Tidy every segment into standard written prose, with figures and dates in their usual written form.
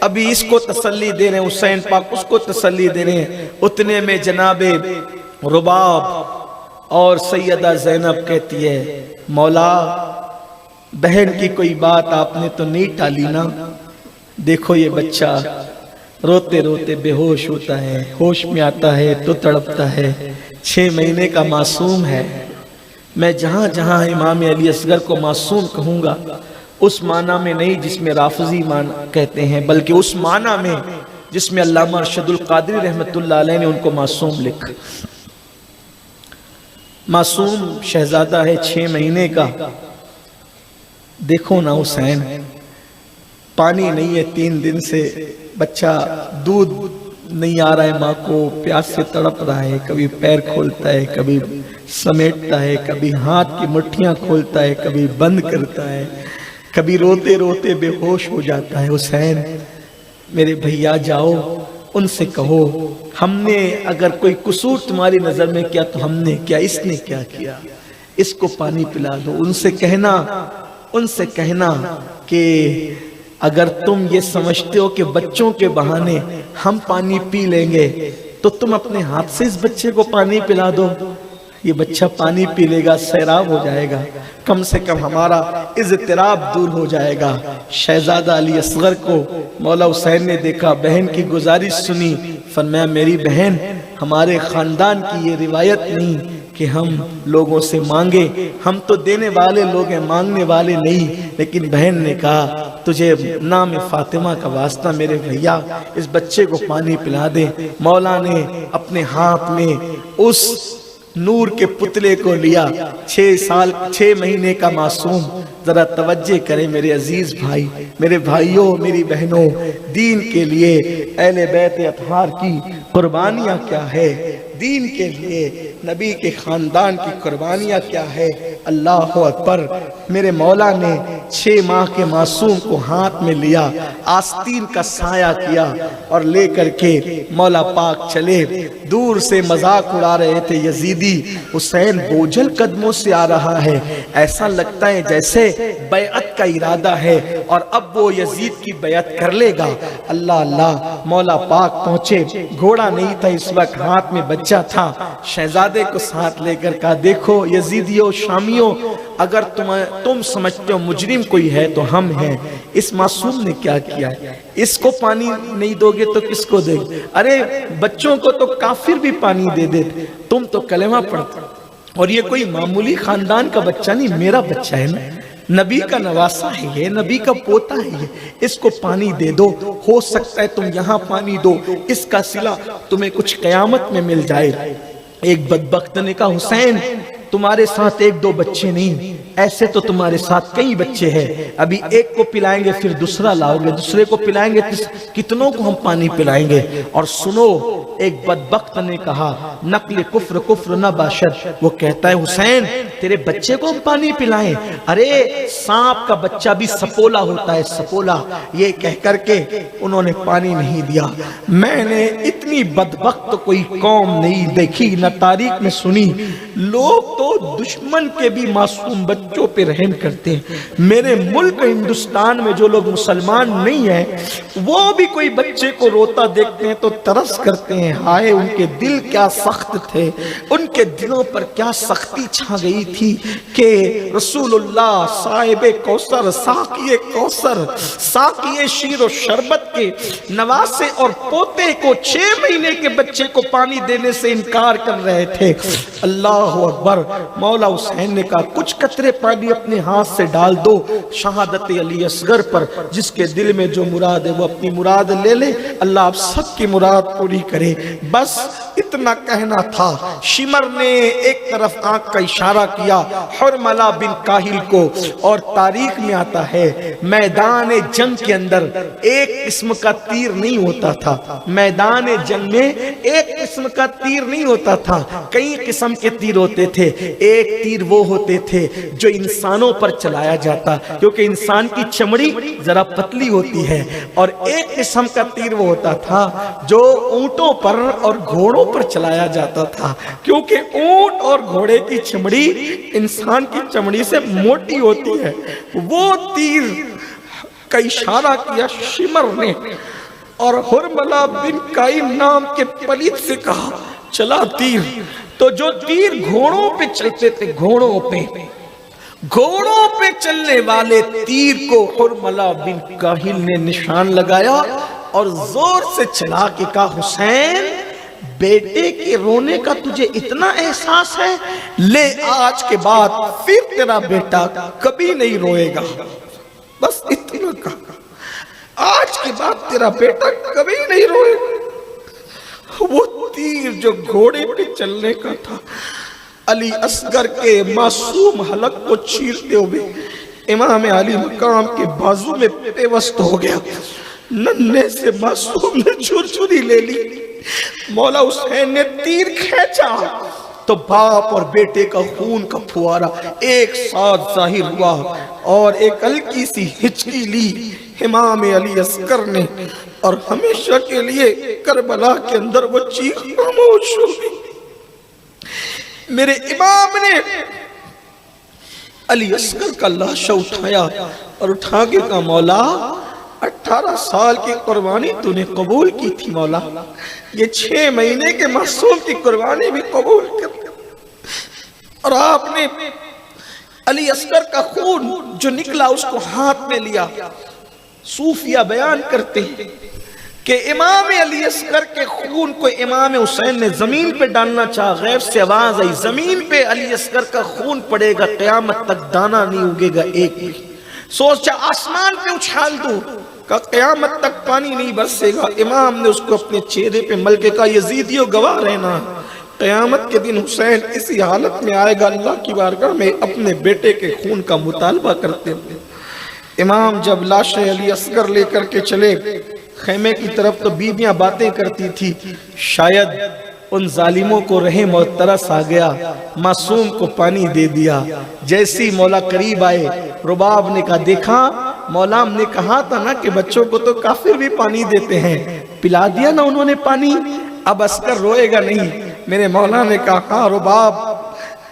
ابھی اس کو تسلی دے رہے ہیں، حسین پاک اس کو تسلی دے رہے ہیں، اتنے میں جناب رباب اور سیدہ زینب کہتی ہے مولا بہن کی کوئی بات آپ نے تو نہیں ٹالی نا؟ دیکھو یہ بچہ روتے روتے بے ہوش ہوتا ہے، ہوش میں آتا ہے تو تڑپتا ہے، 6 مہینے کا معصوم ہے۔ میں جہاں جہاں امام علی اصغر کو معصوم کہوں گا اس معنی میں نہیں جس میں رافضی معنی کہتے ہیں، بلکہ اس معنی میں جس میں علامہ ارشد القادری رحمت اللہ علیہ نے ان کو معصوم لکھا۔ معصوم شہزادہ ہے 6 مہینے کا۔ دیکھو نا حسین، پانی نہیں ہے 3 دن سے، بچہ دودھ نہیں آ رہا ہے، ماں کو پیاس سے تڑپ رہا ہے، کبھی پیر کھولتا ہے، کبھی سمیٹتا ہے، کبھی ہاتھ کی مٹھیاں کھولتا ہے، کبھی بند کرتا ہے، کبھی روتے روتے بے ہوش ہو جاتا ہے۔ حسین میرے بھیا جاؤ ان سے کہو ہم نے اگر کوئی قصور تمہاری نظر میں کیا تو ہم نے کیا، اس نے کیا کیا، اس کو پانی پلا دو۔ ان سے کہنا کہ اگر تم یہ سمجھتے ہو کہ بچوں کے بہانے ہم پانی پی لیں گے تو تم اپنے ہاتھ سے اس بچے کو پانی پلا دو، یہ بچہ پانی پی لے گا، سیراب ہو جائے گا، کم سے کم ہمارا اضطراب دور ہو جائے گا۔ شہزادہ علی اصغر کو مولا حسین نے دیکھا، بہن کی گزارش سنی، فرمایا میری بہن ہمارے خاندان کی یہ روایت نہیں کہ ہم لوگوں سے مانگے، ہم تو دینے والے لوگ ہیں، مانگنے والے نہیں۔ لیکن بہن نے کہا تجھے نام فاطمہ کا واسطہ میرے بھیا اس بچے کو پانی پلا دے۔ مولا نے اپنے ہاتھ میں اس نور کے پتلے کو لیا، 6 مہینے کا معصوم۔ ذرا توجہ کریں میرے عزیز بھائی، میرے بھائیوں، میری بہنوں، دین کے لیے اہل بیت اطہار کی قربانیاں کیا ہے، دین کے لیے نبی کے خاندان کی قربانیاں کیا ہے۔ اللہ اکبر۔ میرے مولا نے 6 ماہ کے معصوم کو ہاتھ میں لیا، آستین کا سایہ کیا اور لے کر کے مولا پاک چلے۔ دور سے مذاق اڑا رہے تھے یزیدی، حسین بوجھل قدموں سے آ رہا ہے، ایسا لگتا ہے جیسے بیعت کا ارادہ ہے اور اب وہ یزید کی بیعت کر لے گا۔ اللہ اللہ، مولا پاک پہنچے، گھوڑا نہیں تھا اس وقت، ہاتھ میں بچہ تھا، شہزادے کو ساتھ لے کر کہا دیکھو یزیدیوں، شامیوں، اگر تم سمجھتے ہو مجرم کوئی ہے تو ہم ہیں۔ اس معصوم نے کیا کیا ہے، اس کو پانی نہیں دو گے تو کس کو دے گے؟ ارے بچوں کو تو کافر بھی پانی دے دیتے، تم تو کلمہ پڑھتے، اور یہ کوئی معمولی خاندان کا بچہ نہیں، میرا بچہ ہے نا، نبی کا نواسا ہے یہ، نبی کا پوتا ہے یہ، اس کو پانی دے دو، ہو سکتا ہے تم یہاں پانی دو، اس کا صلہ تمہیں کچھ قیامت میں مل جائے۔ ایک بدبخت نے کہا حسین تمہارے ساتھ 1-2 بچے نہیں، ایسے تو تمہارے ساتھ کئی بچے ہیں، ابھی ایک کو پلائیں گے پھر دوسرا لاؤ گے، دوسرے کو پلائیں گے، کتنوں کو ہم پانی پلائیں گے؟ اور سنو، ایک بدبخت نے کہا نقل کفر نہ باشد، وہ کہتا ہے حسین تیرے بچے کو ہم پانی پلائیں؟ ارے سانپ کا بچہ بھی سپولا ہوتا ہے، سپولا۔ یہ کہہ کر کے انہوں نے پانی نہیں دیا۔ میں نے اتنی بدبخت کوئی قوم نہیں دیکھی، نہ تاریخ میں سنی۔ لوگ تو دشمن کے بھی معصوم بچوں پہ رحم کرتے ہیں۔ میرے ملک ہندوستان میں جو لوگ مسلمان نہیں ہیں وہ بھی کوئی بچے کو روتا دیکھتے ہیں تو ترس کرتے ہیں، ہائے ان کے دل کیا سخت تھے، ان کے دلوں پر کیا سختی چھا گئی تھی کہ رسول اللہ صاحب کوثر، ساقی کوثر، ساقی شیر و شربت کے نواسے اور پوتے کو 6 مہینے کے بچے کو پانی دینے سے انکار کر رہے تھے۔ اللہ اکبر۔ مولا حسین نے کہا کچھ قطرے پانی اپنے ہاتھ سے ڈال دو شہادت علی اصغر پر، جس کے دل میں جو مراد ہے وہ اپنی مراد لے لے، اللہ آپ سب کی مراد پوری کرے۔ بس اتنا کہنا تھا۔ شمر نے ایک طرف آنکھ کا اشارہ کیا حرملہ بن کاہل کو، اور تاریخ میں آتا ہے میدان جنگ کے اندر ایک قسم کا تیر نہیں ہوتا تھا، میدان جنگ میں ایک قسم کا تیر نہیں ہوتا تھا، کئی قسم کے تیر ہوتے تھے۔ ایک تیر وہ ہوتے تھے جو انسانوں پر چلایا جاتا، کیونکہ انسان کی چمڑی ذرا پتلی ہوتی ہے، اور ایک قسم کا تیر وہ ہوتا تھا جو اونٹوں پر اور گھوڑوں پر چلایا جاتا تھا، کیونکہ اونٹ اور گھوڑے کی چمڑی انسان کی چمڑی سے موٹی ہوتی ہے۔ وہ تیر کا اشارہ کیا شمر نے اور حرملہ بن قائم نام کے پلیت سے کہا چلا تیر. تو جو تیر گھوڑوں پہ چلتے تھے، گھوڑوں پہ چلنے والے تیر کو حرملہ بن قاہل نے نشان لگایا اور زور سے چلا کے کہا حسین بیٹے کے رونے کا تجھے اتنا احساس ہے، لے آج کے بعد پھر تیرا بیٹا کبھی نہیں روئے گا. بس اتنا کہا، آج کے بعد تیرا بیٹا کبھی نہیں روئے گا. وہ تیر جو گھوڑے پہ چلنے کا تھا علی اصغر کے معصوم حلق کو چیرتے ہوئے امام علی مقام کے بازو میں پیوست ہو گیا. ننھے سے معصوم نے چھری لے لی. مولا حسین نے تیر کھینچا تو باپ اور بیٹے کا خون کا پھوارا ایک ساتھ ظاہر ہوا اور ایک ہلکی سی ہچکی لی امام علی اصغر نے اور ہمیشہ کے لیے کربلا کے اندر وہ چیخ خاموش ہو گئی. میرے امام نے علی اصغر کا لاشا اٹھایا اور اٹھا کے کہا مولا 18 سال کی قربانی تو نے قبول کی تھی مولا، یہ 6 مہینے کے معصوم کی قربانی بھی قبول کر. اور آپ نے علی اصغر کا خون جو نکلا اس کو ہاتھ میں لیا. صوفیہ بیان کرتے ہیں کہ امام علی اصغر کے خون کو امام حسین نے زمین پہ ڈالنا چاہا، غیب سے آواز آئی زمین پہ علی اصغر کا خون پڑے گا قیامت تک دانا نہیں اگے گا ایک بھی. سوچا آسمان پہ اچھال دوں، کہ قیامت تک پانی نہیں برسے گا. امام نے اس کو اپنے چہرے پہ مل کے کہا یزیدیو گواہ رہنا، قیامت کے دن حسین اسی حالت میں آئے گا اللہ کی بارگاہ میں اپنے بیٹے کے خون کا مطالبہ کرتے ہوئے. امام جب لاش علی اصغر لے کر کے چلے خیمے کی طرف تو بیویاں باتیں کرتی تھی، شاید ان ظالموں کو رحم اور ترس آ گیا، معصوم کو پانی دے دیا. جیسی مولا قریب آئے رباب نے کہا دیکھا مولا ہم نے کہا تھا نا کہ بچوں کو تو کافر بھی پانی دیتے ہیں، پلا دیا نا انہوں نے پانی، اب اصغر روئے گا نہیں. میرے مولا نے کہا ہاں رباب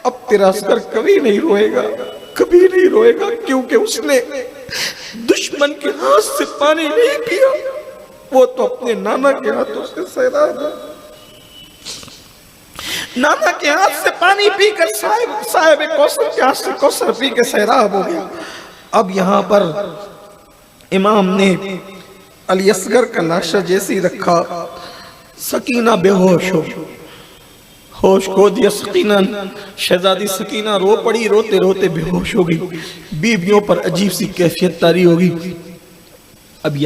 اب تیرا اصغر کبھی نہیں روئے گا، کبھی نہیں روئے گا، کیونکہ اس نے دشمن کے ہاتھ سے پانی نہیں پیا، وہ تو اپنے نانا کے ہاتھوں سے سیراب ہے. نانا کے ہاتھ سے پانی پی کر صاحب کوثر کے ہاتھ سے کوثر پی کے سیراب ہو گیا. اب یہاں پر امام نے علی اصغر کا لاشا جیسی رکھا، سکینہ بے ہوش ہوش کھو دیا. سکینہ شہزادی سکینہ رو پڑی، روتے روتے بے ہوش ہو گئی. بیویوں پر عجیب سی کیفیت طاری ہوگی. اب